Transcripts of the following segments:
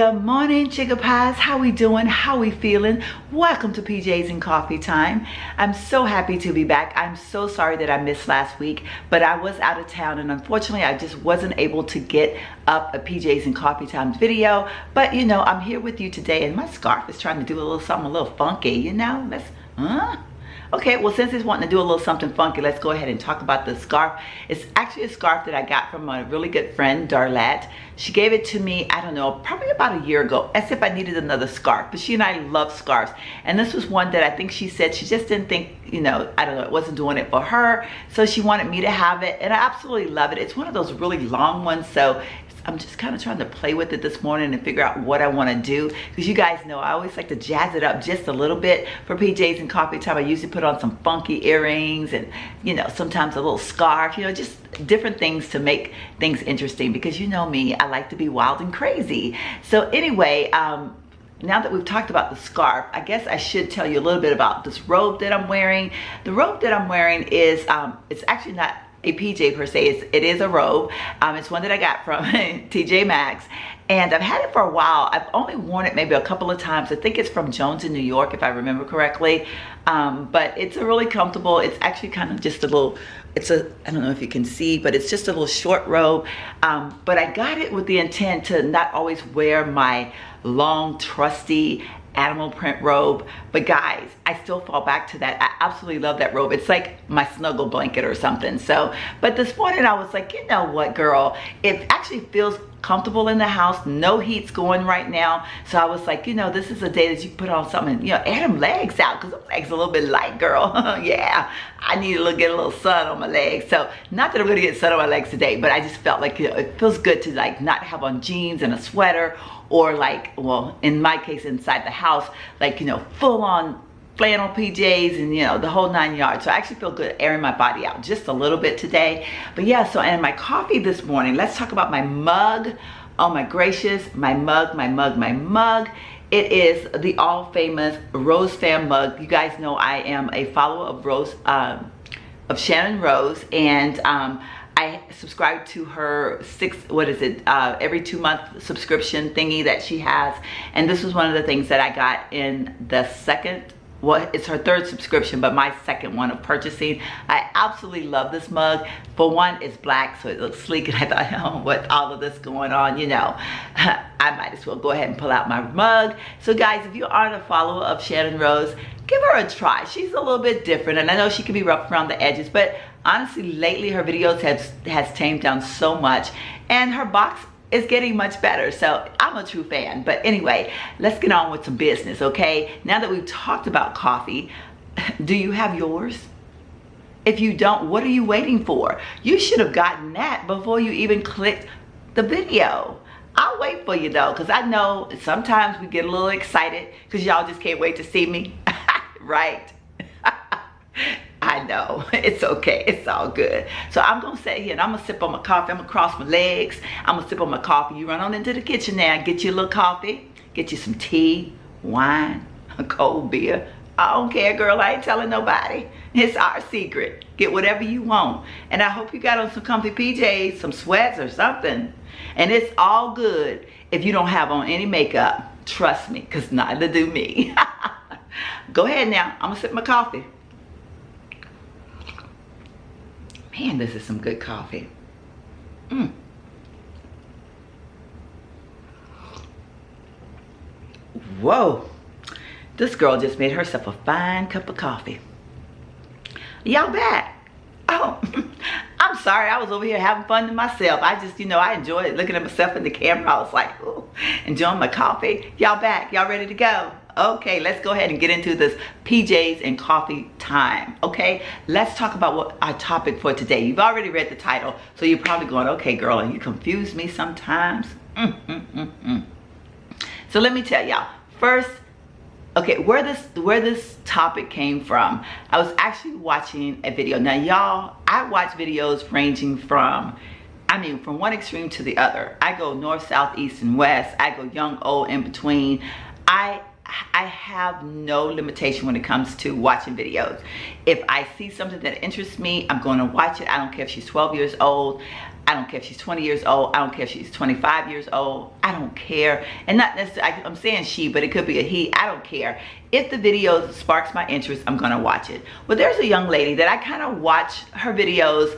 Good morning, Chicka Pies. How we doing? How we feeling? Welcome to PJs and Coffee Time. I'm so happy to be back. I'm so sorry that I missed last week, but I was out of town and unfortunately I just wasn't able to get up a PJs and Coffee Times video. But you know, I'm here with you today and my scarf is trying to do a little something a little funky, you know? Okay, well, since it's wanting to do a little something funky, let's go ahead and talk about the scarf. It's actually a scarf that I got from a really good friend, Darlette. She gave it to me, I don't know, probably about a year ago, as if I needed another scarf. But she and I love scarves. And this was one that I think she said she just didn't think, you know, I don't know, it wasn't doing it for her. So she wanted me to have it, and I absolutely love it. It's one of those really long ones, so I'm just kind of trying to play with it this morning and figure out what I want to do, because you guys know I always like to jazz it up just a little bit for PJs and Coffee Time. I usually put on some funky earrings and, you know, sometimes a little scarf, you know, just different things to make things interesting, because you know me, I like to be wild and crazy. So anyway, now that we've talked about the scarf, I guess I should tell you a little bit about this robe that I'm wearing. The robe that I'm wearing is, it's actually not a PJ per se, it is a robe. It's one that I got from TJ Maxx, and I've had it for a while. I've only worn it maybe a couple of times. I think it's from Jones in New York, if I remember correctly. But it's a really comfortable, it's actually kind of just a little, it's a, I don't know if you can see, but it's just a little short robe. But I got it with the intent to not always wear my long, trusty animal print robe. But guys, I still fall back to that. I absolutely love that robe. It's like my snuggle blanket or something. So, but this morning I was like, you know what, girl, it actually feels comfortable in the house. No heat's going right now. So I was like, you know, this is a day that you put on something, you know, air them legs out, because them legs are a little bit light, girl. Yeah, I need to get a little sun on my legs. So not that I'm gonna get sun on my legs today, but I just felt like, you know, it feels good to like not have on jeans and a sweater, or like, well, in my case, inside the house, like, you know, full on flannel PJs and, you know, the whole 9 yards. So I actually feel good airing my body out just a little bit today. But yeah, so, and my coffee this morning, let's talk about my mug. Oh my gracious, my mug. It is the all famous Rose Fam mug. You guys know I am a follower of Rose, of Shannon Rose, and I subscribe to her every 2-month subscription thingy that she has. And this was one of the things that I got in the second, well, it's her third subscription, but my second one of purchasing. I absolutely love this mug. For one, it's black, so it looks sleek, and I thought, oh, with all of this going on, you know, I might as well go ahead and pull out my mug. So guys, if you aren't a follower of Shannon Rose, give her a try. She's a little bit different, and I know she can be rough around the edges, but honestly, lately her videos has tamed down so much, and her box is getting much better. So I'm a true fan. But anyway, let's get on with some business, okay? Now that we've talked about coffee, do you have yours? If you don't, what are you waiting for? You should have gotten that before you even clicked the video. I'll wait for you though, because I know sometimes we get a little excited because y'all just can't wait to see me, right? I know, it's okay, it's all good. So I'm gonna sit here and I'm gonna sip on my coffee. I'm gonna cross my legs, I'm gonna sip on my coffee. You run on into the kitchen now, get you a little coffee, get you some tea, wine, a cold beer. I don't care, girl, I ain't telling nobody. It's our secret. Get whatever you want. And I hope you got on some comfy PJs, some sweats or something. And it's all good if you don't have on any makeup. Trust me, because neither do me. Go ahead now, I'm gonna sip my coffee. Man, this is some good coffee. Whoa, this girl just made herself a fine cup of coffee. Y'all back? Oh, I'm sorry, I was over here having fun to myself. I just, you know, I enjoyed looking at myself in the camera. I was like, ooh, enjoying my coffee. Y'all back? Y'all ready to go? Okay, let's go ahead and get into this PJs and Coffee Time, okay? Let's talk about what our topic for today. You've already read the title, so you're probably going, okay, girl, you confuse me sometimes. So let me tell y'all, first, okay, where this topic came from, I was actually watching a video. Now, y'all, I watch videos ranging from, I mean, from one extreme to the other. I go north, south, east, and west. I go young, old, in between. I I have no limitation when it comes to watching videos. If I see something that interests me, I'm going to watch it. I don't care if she's 12 years old. I don't care if she's 20 years old. I don't care if she's 25 years old. I don't care. And not necessarily, I'm saying she, but it could be a he. I don't care. If the video sparks my interest, I'm going to watch it. Well, there's a young lady that I kind of watch her videos.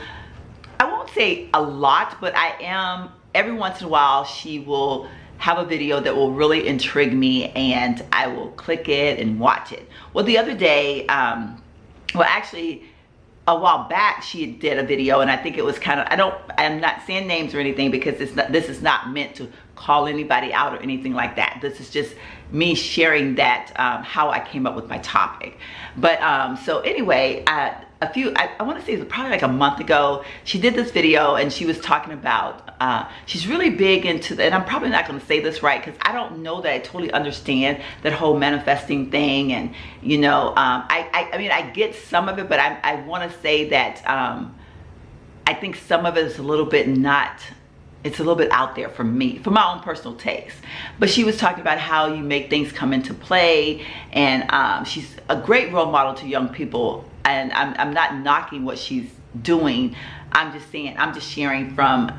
I won't say a lot, but I am, every once in a while, she will have a video that will really intrigue me and I will click it and watch it. Well, the other day, well, actually, a while back, she did a video, and I think it was kind of, I'm not saying names or anything because this is not meant to call anybody out or anything like that. This is just me sharing that, how I came up with my topic. But so anyway, I want to say it was probably like a month ago, she did this video and she was talking about, she's really big into, and I'm probably not going to say this right because I don't know that I totally understand that whole manifesting thing. And, you know, I mean, I get some of it, but I want to say that I think some of it is a little bit it's a little bit out there for me, for my own personal taste. But she was talking about how you make things come into play, and she's a great role model to young people. And I'm not knocking what she's doing. I'm just saying, I'm just sharing from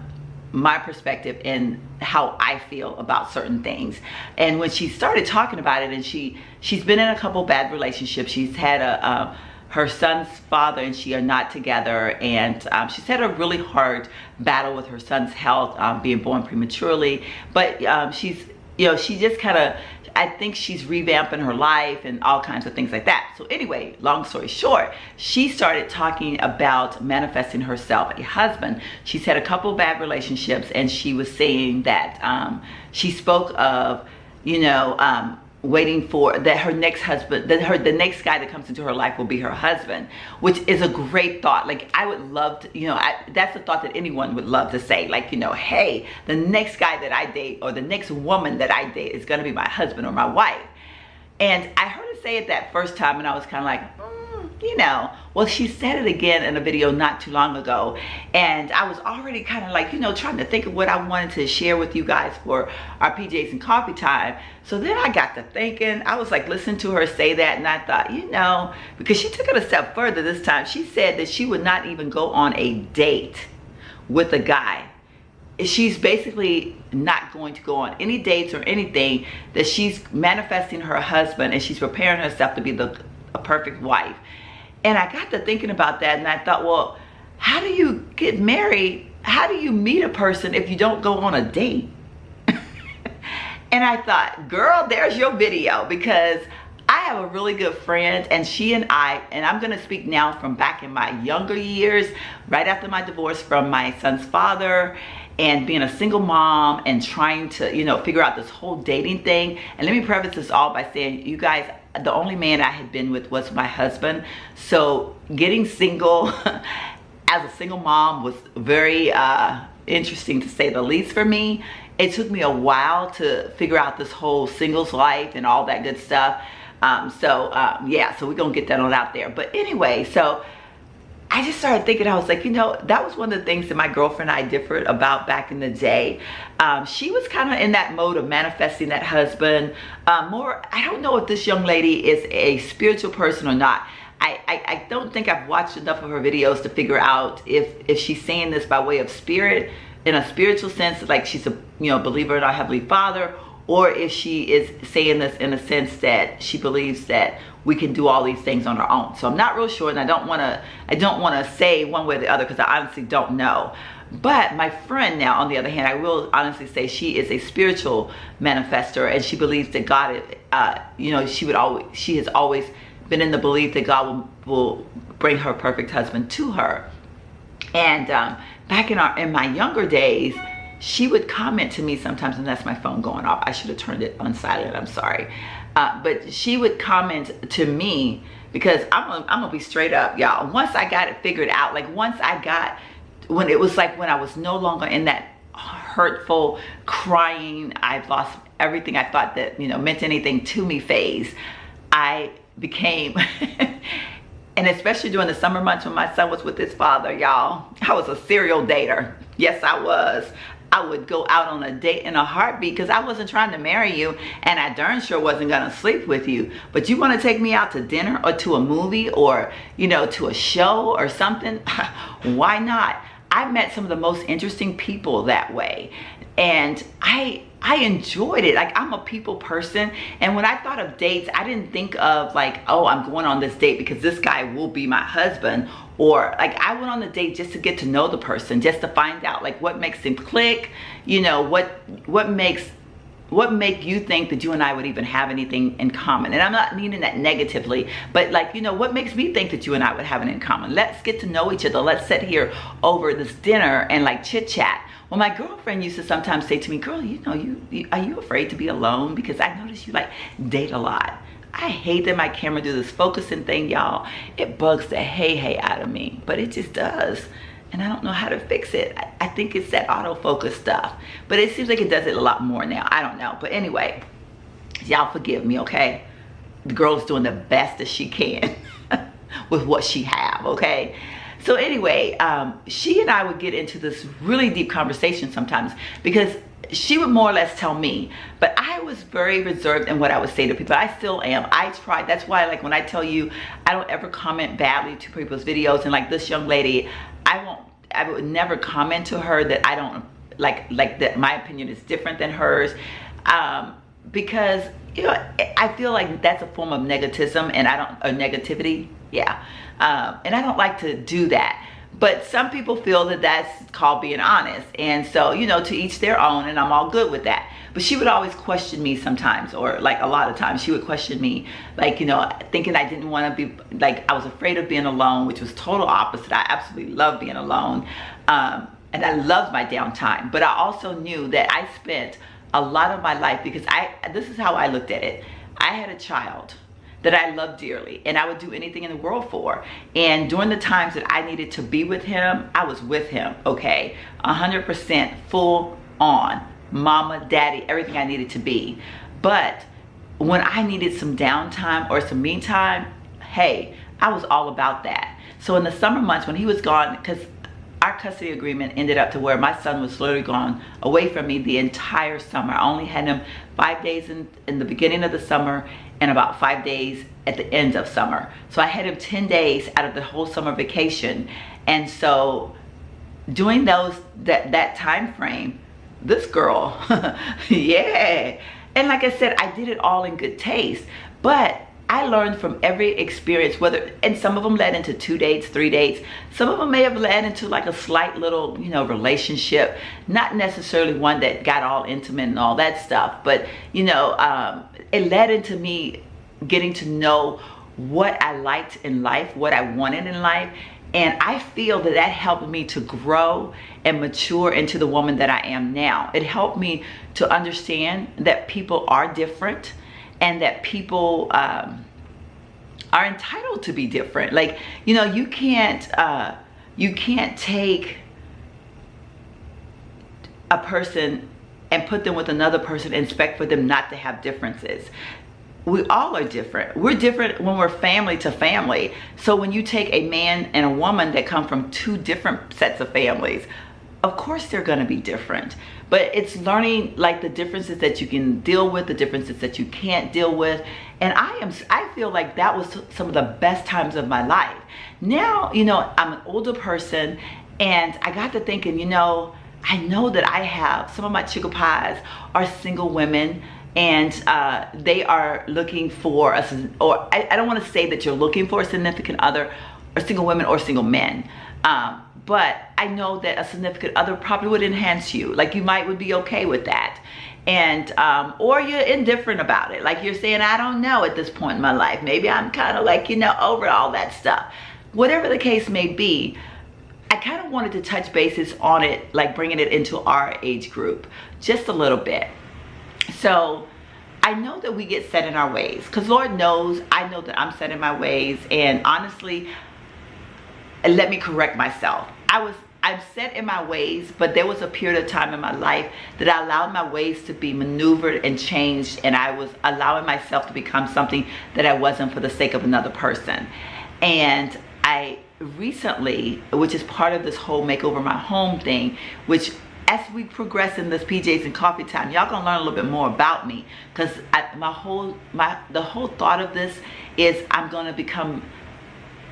my perspective and how I feel about certain things. And when she started talking about it, and she's been in a couple bad relationships. She's had her son's father and she are not together, and she's had a really hard battle with her son's health, being born prematurely. But she's, you know, she just kind of, I think she's revamping her life and all kinds of things like that. So anyway, long story short, she started talking about manifesting herself a husband. She's had a couple of bad relationships, and she was saying that she spoke of, you know, waiting for that her next husband, that the next guy that comes into her life will be her husband, which is a great thought. Like, I would love to, you know, that's a thought that anyone would love to say, like, you know, hey, the next guy that I date or the next woman that I date is going to be my husband or my wife. And I heard her say it that first time, and I was kind of like, you know. Well, she said it again in a video not too long ago, and I was already kind of like, you know, trying to think of what I wanted to share with you guys for our PJs and coffee time. So then I got to thinking, I was like listening to her say that, and I thought, you know, because she took it a step further this time. She said that she would not even go on a date with a guy. She's basically not going to go on any dates or anything, that she's manifesting her husband and she's preparing herself to be a perfect wife. And I got to thinking about that, and I thought, well, how do you get married? How do you meet a person if you don't go on a date? And I thought, girl, there's your video, because I have a really good friend, and she and I'm going to speak now from back in my younger years, right after my divorce from my son's father, and being a single mom and trying to, you know, figure out this whole dating thing. And let me preface this all by saying, you guys, the only man I had been with was my husband. So getting single as a single mom was very interesting, to say the least, for me. It took me a while to figure out this whole singles life and all that good stuff. Yeah, so we're gonna get that on out there. But anyway, so I just started thinking, I was like, you know, that was one of the things that my girlfriend and I differed about back in the day. She was kind of in that mode of manifesting that husband. More, I don't know if this young lady is a spiritual person or not. I don't think I've watched enough of her videos to figure out if she's saying this by way of spirit, in a spiritual sense, like she's a, you know, believer in our Heavenly Father, or if she is saying this in a sense that she believes that we can do all these things on our own. So I'm not real sure, and I don't want to say one way or the other, because I honestly don't know. But my friend now, on the other hand, I will honestly say she is a spiritual manifester, and she believes that God, you know, she has always been in the belief that God will bring her perfect husband to her. And back in my younger days, she would comment to me sometimes, and that's my phone going off. I should have turned it on silent, I'm sorry. But she would comment to me, because I'm gonna be straight up, y'all. Once I got it figured out, like when it was like when I was no longer in that hurtful, crying, I've lost everything I thought that, you know, meant anything to me phase, I became, and especially during the summer months when my son was with his father, y'all, I was a serial dater. Yes, I was. I would go out on a date in a heartbeat, because I wasn't trying to marry you, and I darn sure wasn't gonna sleep with you. But you want to take me out to dinner or to a movie or, you know, to a show or something? Why not? I met some of the most interesting people that way, and I enjoyed it. Like, I'm a people person, and when I thought of dates, I didn't think of like, oh, I'm going on this date because this guy will be my husband. Or like, I went on the date just to get to know the person, just to find out like what makes him click, you know, what make you think that you and I would even have anything in common. And I'm not meaning that negatively, but like, you know, what makes me think that you and I would have it in common? Let's get to know each other. Let's sit here over this dinner and like chit chat. Well, my girlfriend used to sometimes say to me, girl, you know, are you afraid to be alone? Because I notice you like date a lot. I hate that my camera do this focusing thing, y'all. It bugs the hey out of me, but it just does. And I don't know how to fix it. I think it's that autofocus stuff, but it seems like it does it a lot more now. I don't know. But anyway, y'all forgive me, okay? The girl's doing the best that she can with what she have, okay? So anyway, she and I would get into this really deep conversation sometimes, because she would more or less tell me, but I was very reserved in what I would say to people. I still am. I try. That's why, like, when I tell you, I don't ever comment badly to people's videos. And like this young lady, I would never comment to her that I don't like that my opinion is different than hers, because, you know, I feel like that's a form of negativism, and negativity. Yeah. And I don't like to do that. But some people feel that that's called being honest. And so, you know, to each their own, and I'm all good with that. But she would always question me sometimes, or like a lot of times she would question me, like, you know, thinking I didn't want to be, like, I was afraid of being alone, which was total opposite. I absolutely love being alone. And I loved my downtime. But I also knew that I spent a lot of my life, because this is how I looked at it. I had a child that I love dearly, and I would do anything in the world for. And during the times that I needed to be with him, I was with him, okay? 100% full on, mama, daddy, everything I needed to be. But when I needed some downtime or some me time, hey, I was all about that. So in the summer months when he was gone, because our custody agreement ended up to where my son was literally gone away from me the entire summer. I only had him 5 days in the beginning of the summer, and about 5 days at the end of summer. So I had him 10 days out of the whole summer vacation. And so during that time frame, this girl, yeah. And like I said, I did it all in good taste, but I learned from every experience, and some of them led into 2 dates, 3 dates. Some of them may have led into like a slight little, you know, relationship, not necessarily one that got all intimate and all that stuff. But, you know, it led into me getting to know what I liked in life, what I wanted in life. And I feel that helped me to grow and mature into the woman that I am now. It helped me to understand that people are different, and that people are entitled to be different. Like, you know, you can't take a person and put them with another person and expect for them not to have differences. We all are different. We're different when we're family to family. So when you take a man and a woman that come from two different sets of families, of course they're gonna be different. But it's learning like the differences that you can deal with, the differences that you can't deal with. And I feel like that was some of the best times of my life. Now, you know, I'm an older person, and I got to thinking, you know, I know that I have some of my chicken pies are single women, and they are looking for us, or I don't want to say that you're looking for a significant other, or single women or single men. But I know that a significant other probably would enhance you. Like, you would be okay with that. And, or you're indifferent about it. Like, you're saying, I don't know at this point in my life. Maybe I'm kind of like, you know, over all that stuff. Whatever the case may be, I kind of wanted to touch bases on it, like bringing it into our age group just a little bit. So I know that we get set in our ways, because Lord knows, I know that I'm set in my ways. And honestly, let me correct myself. I'm set in my ways, but there was a period of time in my life that I allowed my ways to be maneuvered and changed, and I was allowing myself to become something that I wasn't for the sake of another person. And I recently, which is part of this whole makeover my home thing, which as we progress in this PJs and Coffee Time, y'all gonna learn a little bit more about me, because the whole thought of this is I'm gonna become,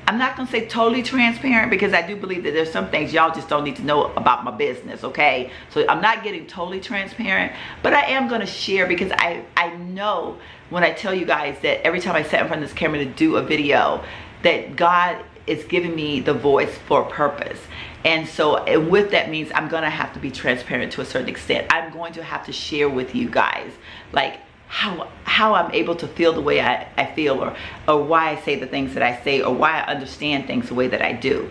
I'm not gonna say totally transparent, because I do believe that there's some things y'all just don't need to know about my business, okay? So I'm not getting totally transparent, but I am gonna share, because I know when I tell you guys that every time I sat in front of this camera to do a video, that God is giving me the voice for a purpose. And so, and with that means I'm gonna have to be transparent to a certain extent. I'm going to have to share with you guys, like, how I'm able to feel the way I feel, or why I say the things that I say, or why I understand things the way that I do.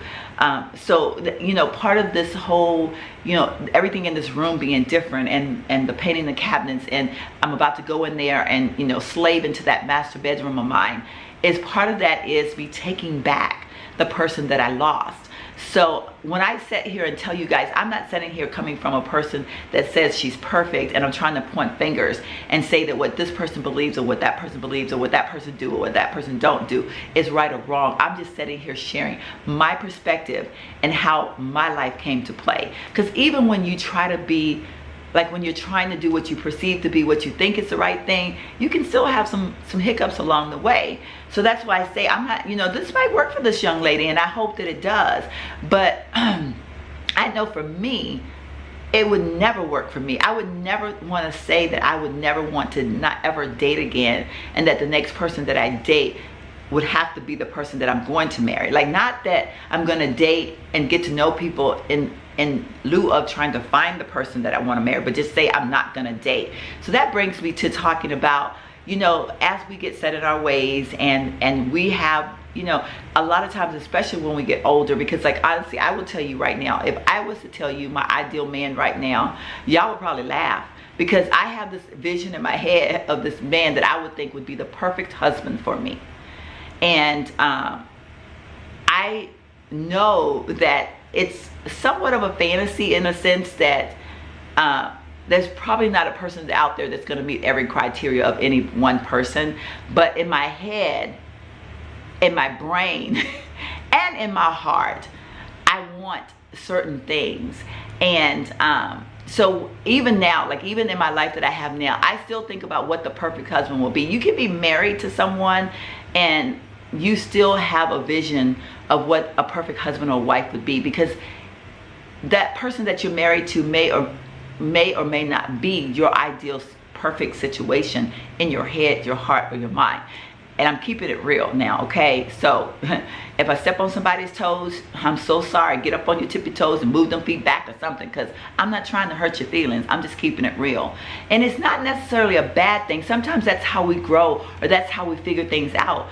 So, you know, part of this whole, you know, everything in this room being different, and the painting the cabinets, and I'm about to go in there and, you know, slave into that master bedroom of mine, is part of that is me taking back the person that I lost. So when I sit here and tell you guys, I'm not sitting here coming from a person that says she's perfect, and I'm trying to point fingers and say that what this person believes, or what that person believes, or what that person do, or what that person don't do is right or wrong. I'm just sitting here sharing my perspective and how my life came to play. Because even when you try to be, like when you're trying to do what you perceive to be what you think is the right thing, you can still have some hiccups along the way. So that's why I say, I'm not, you know, this might work for this young lady, and I hope that it does. But I know for me, it would never work for me. I would never want to say that I would never want to not ever date again, and that the next person that I date would have to be the person that I'm going to marry. Like, not that I'm going to date and get to know people in lieu of trying to find the person that I want to marry, but just say I'm not going to date. So that brings me to talking about, you know, as we get set in our ways, and we have, you know, a lot of times, especially when we get older, because, like, honestly, I will tell you right now, if I was to tell you my ideal man right now, y'all would probably laugh, because I have this vision in my head of this man that I would think would be the perfect husband for me. And I know that it's somewhat of a fantasy, in a sense that there's probably not a person out there that's going to meet every criteria of any one person. But in my head, in my brain, and in my heart, I want certain things. And so even now, like, even in my life that I have now, I still think about what the perfect husband will be. You can be married to someone, and you still have a vision of what a perfect husband or wife would be, because that person that you're married to may or may not be your ideal perfect situation in your head, your heart, or your mind. And I'm keeping it real now, okay? So if I step on somebody's toes, I'm so sorry. Get up on your tippy toes and move them feet back or something, because I'm not trying to hurt your feelings. I'm just keeping it real. And it's not necessarily a bad thing. Sometimes that's how we grow, or that's how we figure things out,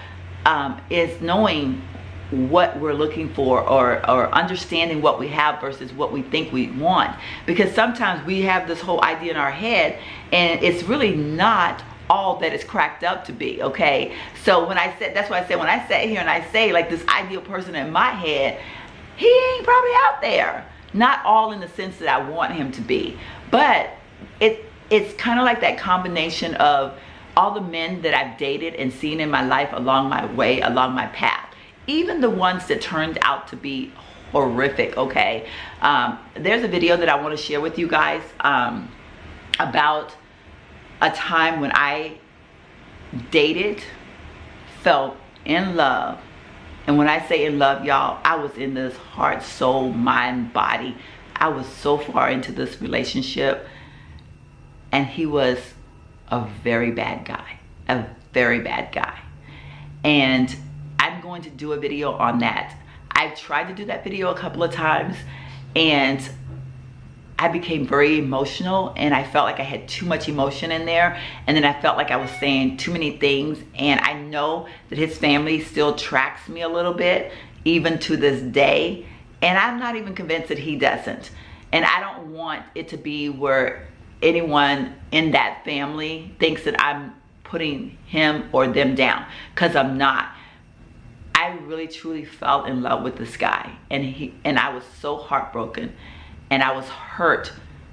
is knowing what we're looking for, or understanding what we have versus what we think we want. Because sometimes we have this whole idea in our head, and it's really not all that it's cracked up to be, okay? So when I said, that's why I said, when I sat here and I say, like, this ideal person in my head, he ain't probably out there. Not all in the sense that I want him to be, but it's kind of like that combination of all the men that I've dated and seen in my life along my way, along my path. Even the ones that turned out to be horrific, okay? There's a video that I want to share with you guys about a time when I dated, felt in love. And when I say in love, y'all, I was in this heart, soul, mind, body. I was so far into this relationship, and he was a very bad guy, a very bad guy. And I'm going to do a video on that. I've tried to do that video a couple of times, and I became very emotional, and I felt like I had too much emotion in there, and then I felt like I was saying too many things. And I know that his family still tracks me a little bit, even to this day, and I'm not even convinced that he doesn't. And I don't want it to be where anyone in that family thinks that I'm putting him or them down, because I'm not. I really truly fell in love with this guy, and I was so heartbroken, and I was hurt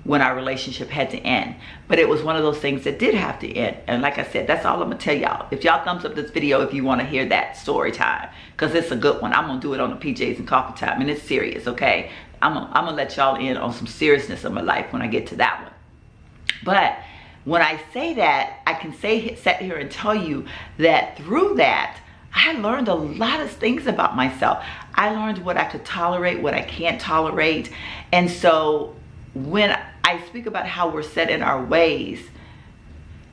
when our relationship had to end. But it was one of those things that did have to end. And like I said, that's all I'm gonna tell y'all. If y'all thumbs up this video if you want to hear that story time, because it's a good one. I'm gonna do it on the PJs and Coffee Time, and it's serious, okay? I'm gonna let y'all in on some seriousness of my life when I get to that one. But when I say that, I can sit here and tell you that through that, I learned a lot of things about myself. I learned what I could tolerate, what I can't tolerate. And so when I speak about how we're set in our ways,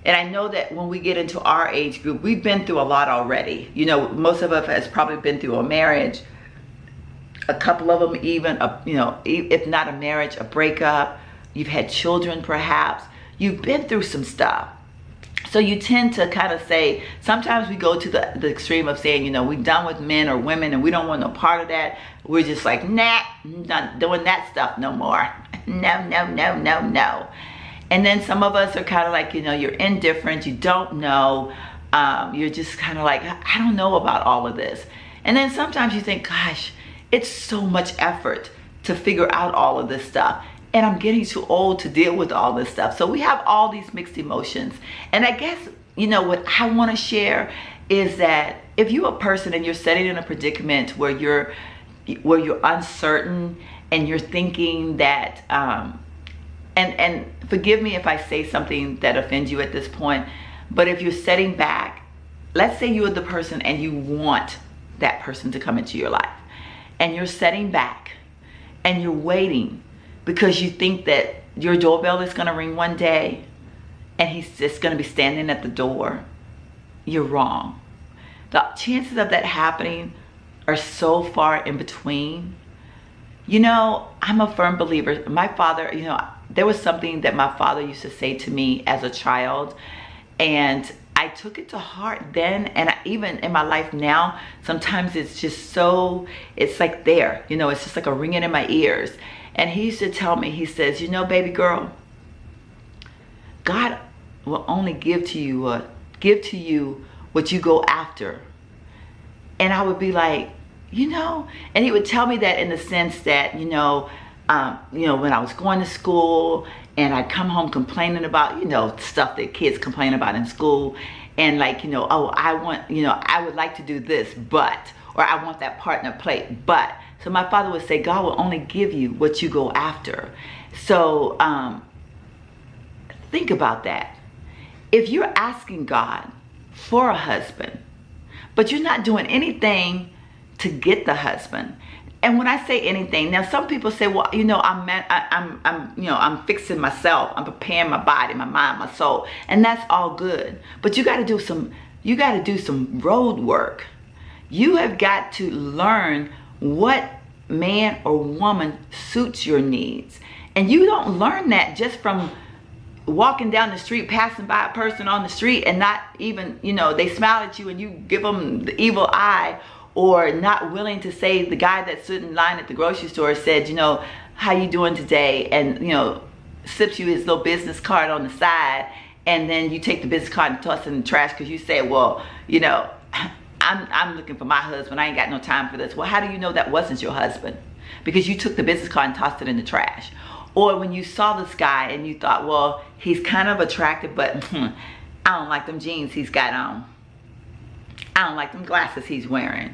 and I know that when we get into our age group, we've been through a lot already. You know, most of us has probably been through a marriage, a couple of them even, you know, if not a marriage, a breakup. You've had children perhaps. You've been through some stuff. So you tend to kind of say, sometimes we go to the extreme of saying, you know, we're done with men or women and we don't want no part of that. We're just like, nah, I'm not doing that stuff no more. No, no, no, no, no. And then some of us are kind of like, you know, you're indifferent, you don't know. You're just kind of like, I don't know about all of this. And then sometimes you think, gosh, it's so much effort to figure out all of this stuff. And I'm getting too old to deal with all this stuff. So we have all these mixed emotions. And I guess, you know, what I want to share is that if you're a person and you're sitting in a predicament where you're uncertain and you're thinking that, and forgive me if I say something that offends you at this point, but if you're sitting back, let's say you're the person and you want that person to come into your life, and you're sitting back and you're waiting because you think that your doorbell is going to ring one day and he's just going to be standing at the door, you're wrong. The chances of that happening are so far in between. You know, I'm a firm believer. My father, you know, there was something that my father used to say to me as a child, and I took it to heart then, and even in my life now, sometimes it's just so, it's like there, you know, it's just like a ringing in my ears. And he used to tell me, he says, you know, baby girl, God will only give to you what you go after. And I would be like, you know, and he would tell me that in the sense that, you know, when I was going to school and I'd come home complaining about, you know, stuff that kids complain about in school, and like, you know, oh, I want, you know, I would like to do this, but, or I want that partner plate, but. So my father would say, God will only give you what you go after. So think about that. If you're asking God for a husband, but you're not doing anything to get the husband. And when I say anything, now some people say, well, you know, I'm fixing myself. I'm preparing my body, my mind, my soul, and that's all good. But you got to do some road work. You have got to learn what man or woman suits your needs. And you don't learn that just from walking down the street, passing by a person on the street and not even, you know, they smile at you and you give them the evil eye, or not willing to say, the guy that stood in line at the grocery store said, you know, how you doing today? And, you know, sips you his little business card on the side, and then you take the business card and toss it in the trash because you say, well, you know, I'm looking for my husband. I ain't got no time for this. Well, how do you know that wasn't your husband? Because you took the business card and tossed it in the trash. Or when you saw this guy and you thought, well, he's kind of attractive, but I don't like them jeans he's got on. I don't like them glasses he's wearing.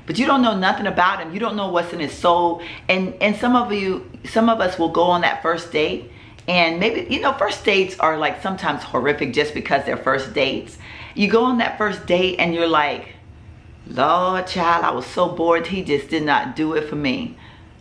But you don't know nothing about him. You don't know what's in his soul. And some of us will go on that first date. And maybe, you know, first dates are like sometimes horrific just because they're first dates. You go on that first date and you're like, Lord, child, I was so bored. He just did not do it for me.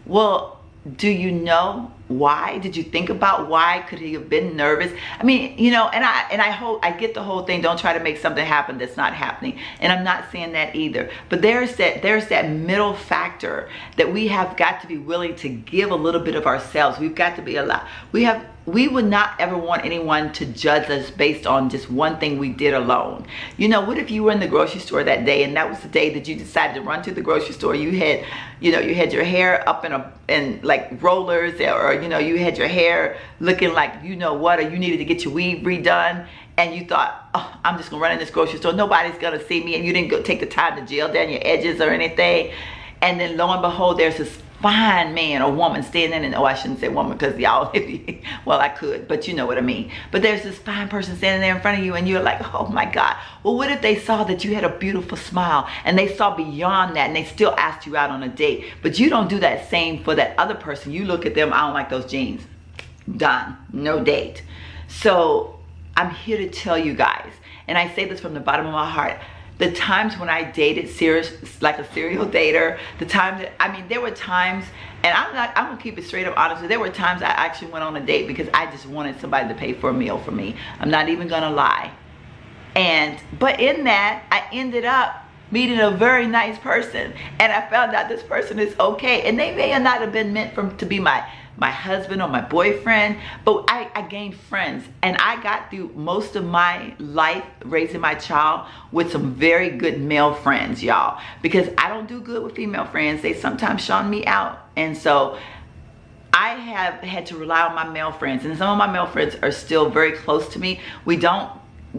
Well, do you know why? Did you think about why? Could he have been nervous? I mean, you know, and I get the whole thing. Don't try to make something happen that's not happening. And I'm not saying that either. But there's that middle factor that we have got to be willing to give a little bit of ourselves. We've got to be allowed. We would not ever want anyone to judge us based on just one thing we did alone. You know, what if you were in the grocery store that day and that was the day that you decided to run to the grocery store? You had your hair up in like rollers, or you know, you had your hair looking like, you know what, or you needed to get your weave redone, and you thought, oh, I'm just gonna run in this grocery store, nobody's gonna see me, and you didn't go take the time to gel down your edges or anything. And then lo and behold, there's this fine man or woman standing in, oh, I shouldn't say woman because y'all, well, I could, but you know what I mean. But there's this fine person standing there in front of you and you're like, oh my God. Well, what if they saw that you had a beautiful smile and they saw beyond that and they still asked you out on a date, but you don't do that same for that other person. You look at them, I don't like those jeans. Done, no date. So I'm here to tell you guys, and I say this from the bottom of my heart, the times when I dated serious, like a serial dater, the times that, I mean, there were times, and I'm gonna keep it straight up honest, there were times I actually went on a date because I just wanted somebody to pay for a meal for me. I'm not even gonna lie. But in that, I ended up meeting a very nice person, and I found out this person is okay, and they may not have been meant to be my husband or my boyfriend, but I gained friends, and I got through most of my life raising my child with some very good male friends, y'all, because I don't do good with female friends. They sometimes shun me out, and so I have had to rely on my male friends, and some of my male friends are still very close to me. We don't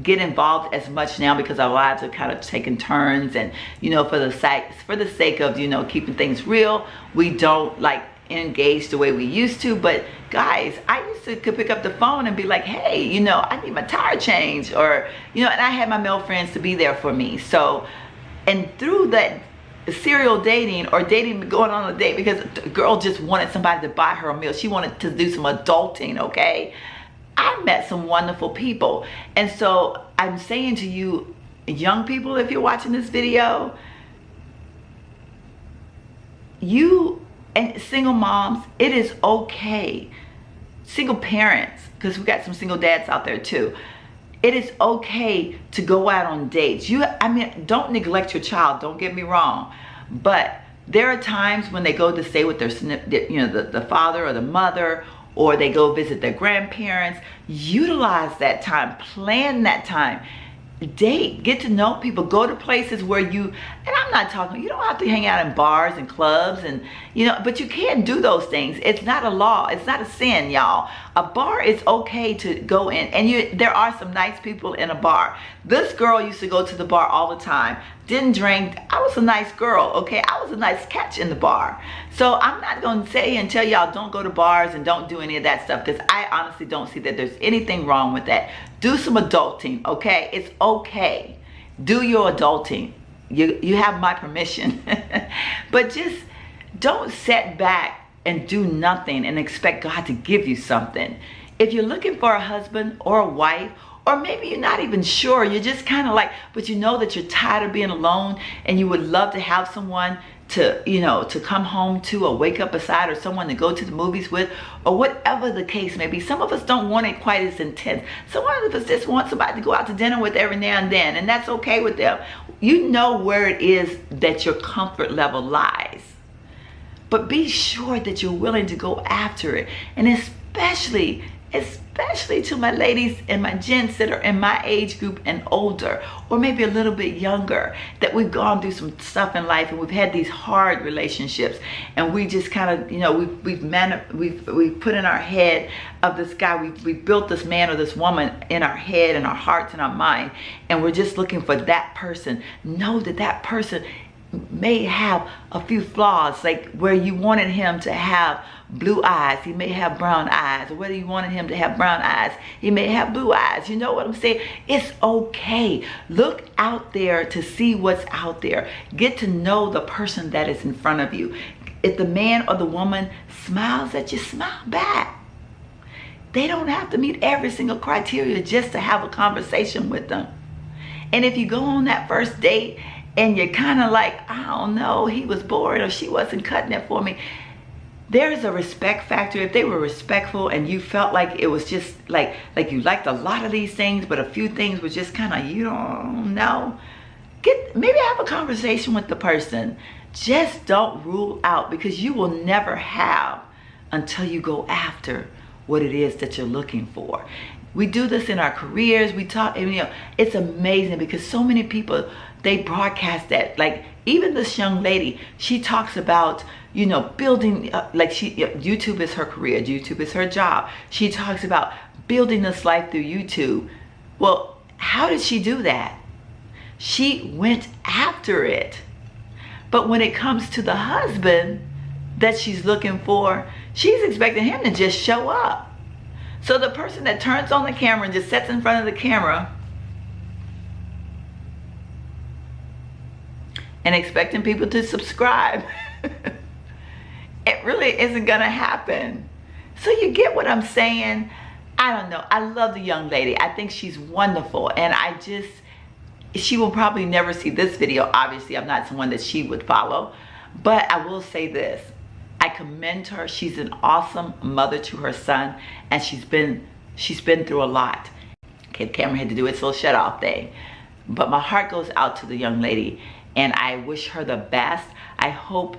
get involved as much now because our lives are kind of taking turns, and you know, for the sake of, you know, keeping things real, we don't like engaged the way we used to. But guys, I used to could pick up the phone and be like, hey, you know, I need my tire changed, or you know, and I had my male friends to be there for me. So, and through that serial dating or dating, going on a date because the girl just wanted somebody to buy her a meal, she wanted to do some adulting, okay, I met some wonderful people. And so I'm saying to you young people, if you're watching this video, you and single moms, it is okay. Single parents, because we got some single dads out there too. It is okay to go out on dates. I mean, don't neglect your child, don't get me wrong. But there are times when they go to stay with their, you know, the father or the mother, or they go visit their grandparents. Utilize that time, plan that time. Date, get to know people, go to places where you, and I'm not talking, you don't have to hang out in bars and clubs and, you know, but you can do those things. It's not a law, it's not a sin, y'all. A bar is okay to go in, and there are some nice people in a bar. This girl used to go to the bar all the time, didn't drink. I was a nice girl, okay? I was a nice catch in the bar. So I'm not gonna say and tell y'all don't go to bars and don't do any of that stuff, because I honestly don't see that there's anything wrong with that. Do some adulting, okay? It's okay. Do your adulting. You have my permission. But just don't sit back and do nothing and expect God to give you something. If you're looking for a husband or a wife, or maybe you're not even sure, you're just kind of like, but you know that you're tired of being alone and you would love to have someone to, you know, to come home to, or wake up beside, or someone to go to the movies with, or whatever the case may be. Some of us don't want it quite as intense. Some of us just want somebody to go out to dinner with every now and then, and that's okay with them. You know where it is that your comfort level lies. But be sure that you're willing to go after it. And especially to my ladies and my gents that are in my age group and older, or maybe a little bit younger, that we've gone through some stuff in life and we've had these hard relationships, and we just kind of, you know, we've put in our head of this guy, we've built this man or this woman in our head and our hearts and our mind, and we're just looking for that person. Know that that person may have a few flaws, like where you wanted him to have blue eyes, he may have brown eyes, or whether you wanted him to have brown eyes, he may have blue eyes. You know what I'm saying? It's okay. Look out there to see what's out there. Get to know the person that is in front of you. If the man or the woman smiles at you, smile back. They don't have to meet every single criteria just to have a conversation with them. And if you go on that first date and you're kind of like, I don't know, he was boring or she wasn't cutting it for me, there's a respect factor. If they were respectful and you felt like it was just like you liked a lot of these things, but a few things were just kind of, you don't know, maybe have a conversation with the person. Just don't rule out, because you will never have until you go after what it is that you're looking for. We do this in our careers. We talk, and, you know, it's amazing because so many people, they broadcast that. Like even this young lady, she talks about, you know, building, YouTube is her career, YouTube is her job. She talks about building this life through YouTube. Well, how did she do that? She went after it. But when it comes to the husband, that she's looking for, she's expecting him to just show up. So the person that turns on the camera and just sits in front of the camera and expecting people to subscribe, it really isn't gonna happen. So you get what I'm saying? I don't know. I love the young lady. I think she's wonderful. And she will probably never see this video. Obviously, I'm not someone that she would follow. But I will say this. I commend her. She's an awesome mother to her son. And she's been through a lot. Okay, the camera had to do its little shut off thing. But my heart goes out to the young lady. And I wish her the best. I hope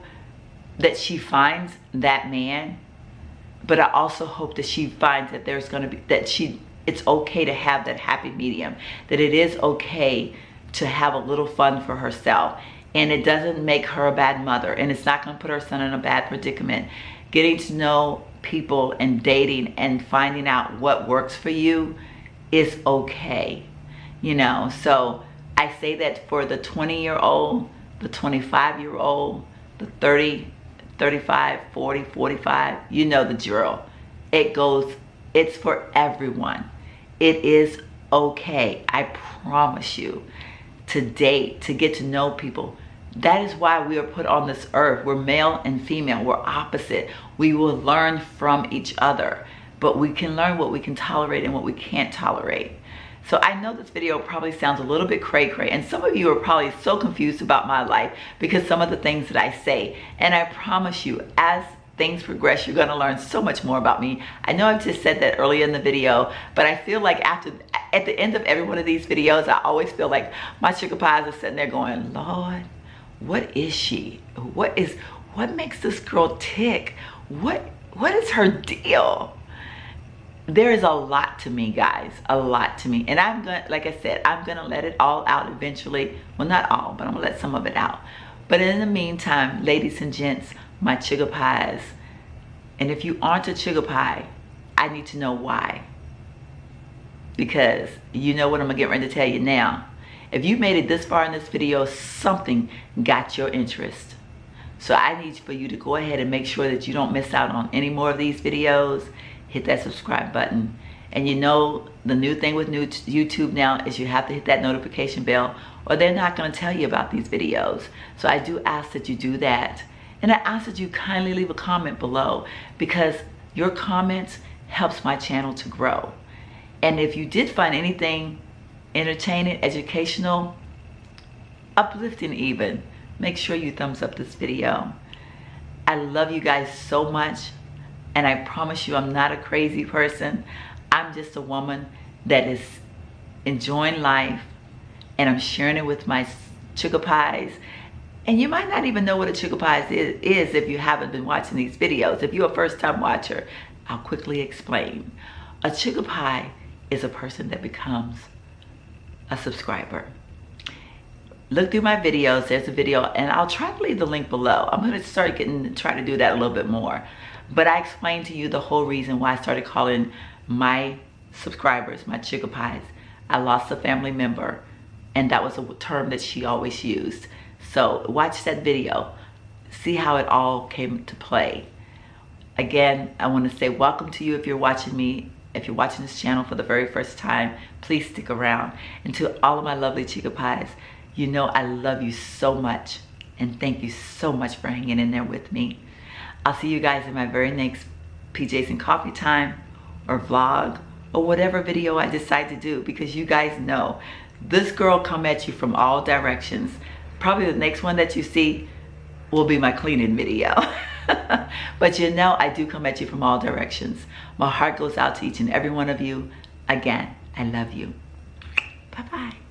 that she finds that man. But I also hope that she finds that there's going to be, it's okay to have that happy medium. That it is okay to have a little fun for herself. And it doesn't make her a bad mother. And it's not going to put her son in a bad predicament. Getting to know people and dating and finding out what works for you is okay. You know, so I say that for the 20-year-old, the 25-year-old, the 30, 35, 40, 45, you know the drill. It's for everyone. It is okay, I promise you, to date, to get to know people. That is why we are put on this earth. We're male and female, we're opposite. We will learn from each other, but we can learn what we can tolerate and what we can't tolerate. So I know this video probably sounds a little bit cray-cray, and some of you are probably so confused about my life because some of the things that I say. And I promise you, as things progress, you're gonna learn so much more about me. I know I've just said that earlier in the video, but I feel like at the end of every one of these videos, I always feel like my sugar pies are sitting there going, Lord, what is she? What makes this girl tick? What is her deal? There is a lot to me, guys, a lot to me. And I'm gonna, like I said, I'm gonna let it all out eventually. Well, not all, but I'm gonna let some of it out. But in the meantime, ladies and gents, my sugar pies, and if you aren't a sugar pie, I need to know why. Because you know what I'm gonna get ready to tell you now. If you made it this far in this video, something got your interest. So I need for you to go ahead and make sure that you don't miss out on any more of these videos. Hit that subscribe button. And you know the new thing with YouTube now is you have to hit that notification bell or they're not going to tell you about these videos. So I do ask that you do that. And I ask that you kindly leave a comment below because your comments helps my channel to grow. And if you did find anything entertaining, educational, uplifting even, make sure you thumbs up this video. I love you guys so much. And I promise you, I'm not a crazy person. I'm just a woman that is enjoying life and I'm sharing it with my sugar pies. And you might not even know what a sugar pie is if you haven't been watching these videos. If you're a first-time watcher, I'll quickly explain. A sugar pie is a person that becomes a subscriber. Look through my videos, there's a video, and I'll try to leave the link below. I'm gonna try to do that a little bit more. But I explained to you the whole reason why I started calling my subscribers my sugar pies. I lost a family member, and that was a term that she always used. So watch that video, see how it all came to play. Again, I want to say welcome to you if you're watching me. If you're watching this channel for the very first time, please stick around. And to all of my lovely sugar pies, you know I love you so much. And thank you so much for hanging in there with me. I'll see you guys in my very next PJs and Coffee Time or vlog or whatever video I decide to do, because you guys know this girl come at you from all directions. Probably the next one that you see will be my cleaning video. But you know I do come at you from all directions. My heart goes out to each and every one of you. Again, I love you. Bye-bye.